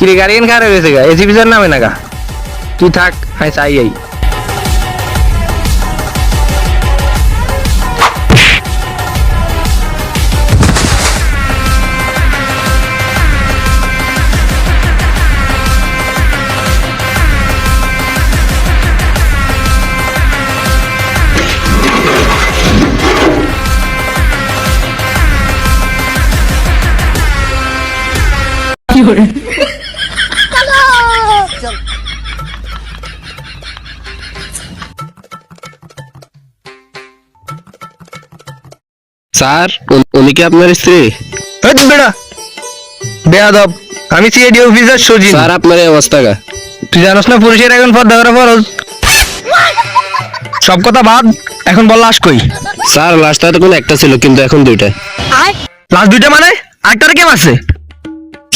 কিরে গাড়ি কেন খারাপ হয়েছে গা এসি বিচার নামে না গা তুই থাক হ্যাঁ চাই আই স্যার উনি কি আপনার স্ত্রী? বেড়া বেয়াদব আমি সিআইডি অফিসার সজিন স্যার আপনার এই অবস্থা কা তুই জানোস না পুরুষের এখন পর্দা করা ফরজ সব কথা বাদ এখন বল লাশ কই স্যার লাস্টটা তো কোনো একটা ছিল কিন্তু এখন দুইটা। লাশ দুইটা মানে আরেকটারে কে মারছে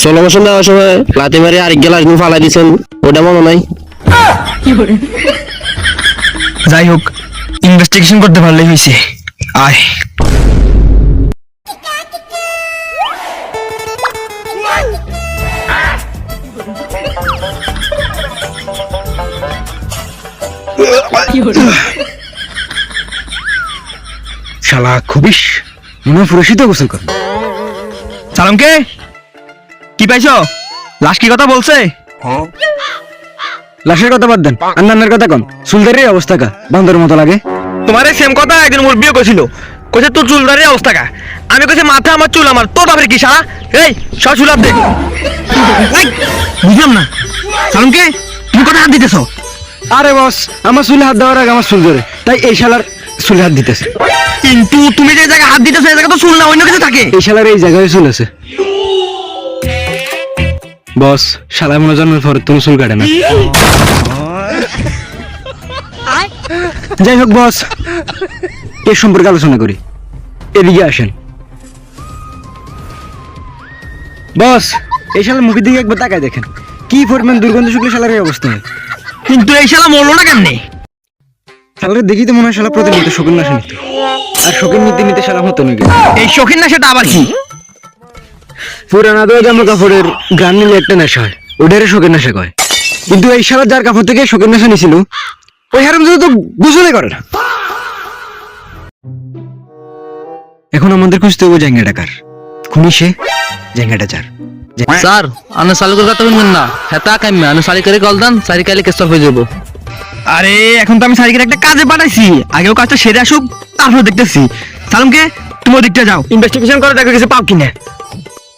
ষোলো বছর দেওয়ার সময় লাথি মারি আরেক গ্লাস ফালাই দিয়েছেন ওটা মনে নাই। যাই হোক ইনভেস্টিগেশন করতে পারলেই হয়েছে আয় শালা খুবিস মনে পুরুষিত গোসল কর সালামকে কি পাইছো লাশ কি কথা বলছে লাশের কথা বাদ দেন আন্নানের কথা কোন সুলদারের অবস্থা কা বান্দরের মতো লাগে তোমার সেম কথা একদিন মোর বিয়ে কইছিল কইছে তোর চুলদারের অবস্থা কা আমি কইছে মাথা আমার চুল আমার তোর বাপের কি শালা এই সব চুল আপ দে বুঝলাম না সালামকে তুমি কথা হাত দিতেছো আরে বস আমার চুলে হাত দেওয়ার আগে আমার চুল ধরে তাই এই শালার চুলে হাত দিতেছে কিন্তু তুমি যে জায়গায় হাত দিতেছো এই জায়গা তো চুল না অন্য কিছু থাকে এই শালার এই জায়গায় চুল আছে বস শালা মনে জন্মের পর তুমি চুল কাটে না যাই হোক বস এর সম্পর্কে আলোচনা করি এদিকে আসেন বস এই শালার মুখের দিকে একবার তাকায় দেখেন কি পরিমাণ দুর্গন্ধ শুকলে শালার এই অবস্থা হয় কিন্তু এই শালা মরলো না কেমনে শালারে দেখি তো মনে হয় শালা প্রতিনিয়ত শোকের নাশা নিত আর শোকের নিতে নিতে শালা মতো নাকি এই শৌখিন না সেটা আবার কি পুরানা দেওয়া জামা কাপড়ের গান নিলে একটা নেশা হয় ওটারে শোকের নেশা কয় কিন্তু এই শালা যার কাপড় থেকে শোকের নেশা নিছিল ওই হারাম তো গোসলে করে না এখন আমাদের খুঁজতে হবে জায়গা টাকার খুনি সে জায়গাটা চার স্যার আপনি চালকের কথা বলবেন না হ্যাঁ তা কাম্য আমি সারিকারে কল দেন সারিকালে কেস হয়ে যাবো। আরে এখন তো আমি সারিকের একটা কাজে পাঠাইছি আগেও কাজটা সেরে আসুক তারপর দেখতেছি সালামকে তুমি ওদিকটা যাও ইনভেস্টিগেশন করে দেখো কিছু পাও কিনা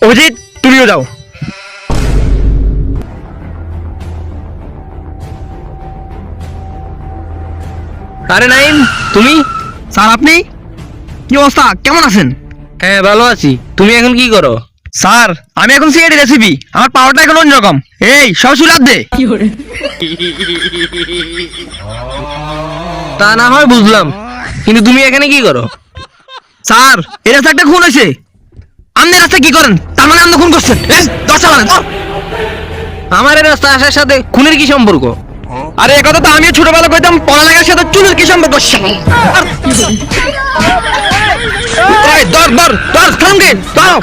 অভিজিৎ তুমিও যাও আরে নাইম তুমি স্যার আপনি কি অবস্থা কেমন আছেন হ্যাঁ ভালো আছি তুমি এখন কি করো? স্যার আমি এখন সিআইডি রেসিপি আমার পাওয়ারটা এখন অন্যরকম এই সব চুল হাত দে তা না হয় বুঝলাম কিন্তু তুমি এখানে কি করো? স্যার এই রাস্তা একটা খুন হয়েছে আপনি রাস্তা কি করেন তার মানে আপনি খুন করছেন দশটা মানে আমার এই রাস্তা আসার সাথে খুনের কি সম্পর্ক? আরে একথা তো আমিও ছোটবেলা কইতাম পড়ালেখার সাথে চুলের কি সম্পর্ক এই ধর ধর ধর খামকে দাও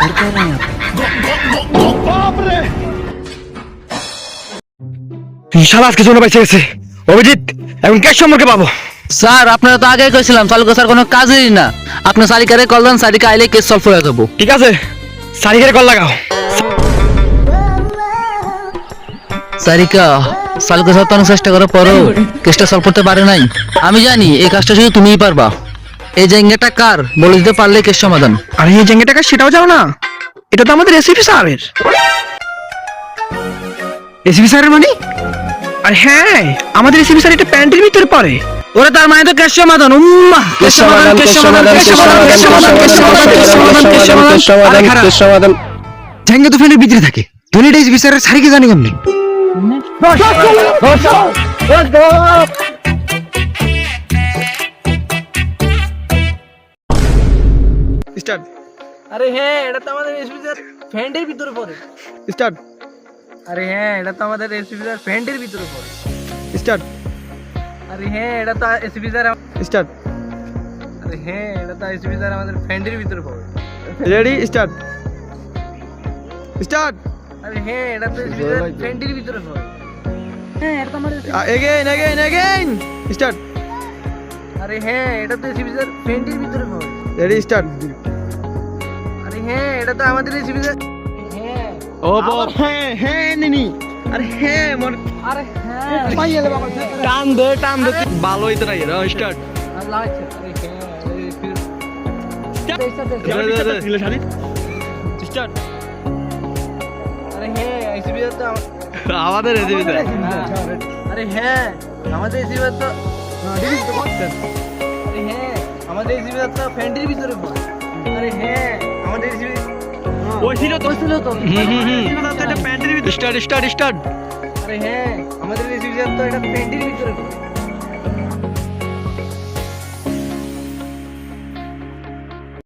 শালা আজকে জন্য পাইছে গেছে অভিজিৎ এখন ক্যাশ সম্পর্কে পাবো স্যার আপনারা তো আগে কইছিলাম চালক স্যার কোনো কাজেরই না আপনি সারিকারে কল দেন সারিকা আইলে কেস সলভ হয়ে যাবো। ঠিক আছে সারিকের কল লাগাও সারিকা চালক স্যার তো অনেক চেষ্টা করার পরও কেসটা সলভ করতে পারে নাই আমি জানি এই কাজটা শুধু তুমিই পারবা এই জায়গাটা কার বলে দিতে পারলে কেস সমাধান। আরে এই জায়গা টাকা সেটাও যাও না এটা তো আমাদের এসিপি স্যারের এসিপি স্যারের মানে আর হ্যাঁ আমাদের এসিপি স্যার এটা প্যান্টের ভিতরে পড়ে ওরা তার মানে তো কেস সমাধান উম্মা কেস সমাধান কেস সমাধান কেস সমাধান কেস সমাধান কেস সমাধান কেস সমাধান কেস সমাধান জায়গা তো ফ্যানের ভিতরে থাকে ধনীটা এসিপি স্যারের সারিকে জানি কেমনি স্টার্ট আরে হ্যাঁ এটা তো আমাদের এসপি স্যার ফ্যান্টের ভিতরে পড়ে। স্টার্ট আরে হ্যাঁ এটা তো আমাদের এসপি স্যার ফ্যান্টের ভিতরে পড়ে। স্টার্ট আরে হ্যাঁ এটা তো এসপি স্যার স্টার্ট আরে হ্যাঁ এটা তো এসপি স্যার আমাদের ফ্যান্টের ভিতরে পড়ে। রেডি স্টার্ট স্টার্ট আরে হ্যাঁ এটা তো ফ্রেন্ডের ভিতরে হয়। এগেইন স্টার্ট আরে হ্যাঁ এটা তো এসিবিজার ফ্রেন্ডের ভিতরে হয়। রেডি স্টার্ট আরে হ্যাঁ এটা তো আমাদের এসিবিজার। হ্যাঁ ও বাবা হ্যাঁ নিনি আরে হ্যাঁ মর আরে হ্যাঁ টান দে ভালোই তো নাই স্টার্ট আল্লাহ আছে। আরে হ্যাঁ স্টার্ট আরে হ্যাঁ এসিবিজার তো আমাদের রেসিপিতে আরে হ্যাঁ আমাদের এসিবিজার তো আরে হ্যাঁ আমাদের এসিবিজার তো ফ্রেন্ডের ভিতরে হয়। আরে হ্যাঁ আমাদের এসিবিজার ওই ছিল তো তো স্টার্ট আরে হ্যাঁ আমাদের এসিবিজার তো এটা ফ্রেন্ডের ভিতরে হয়।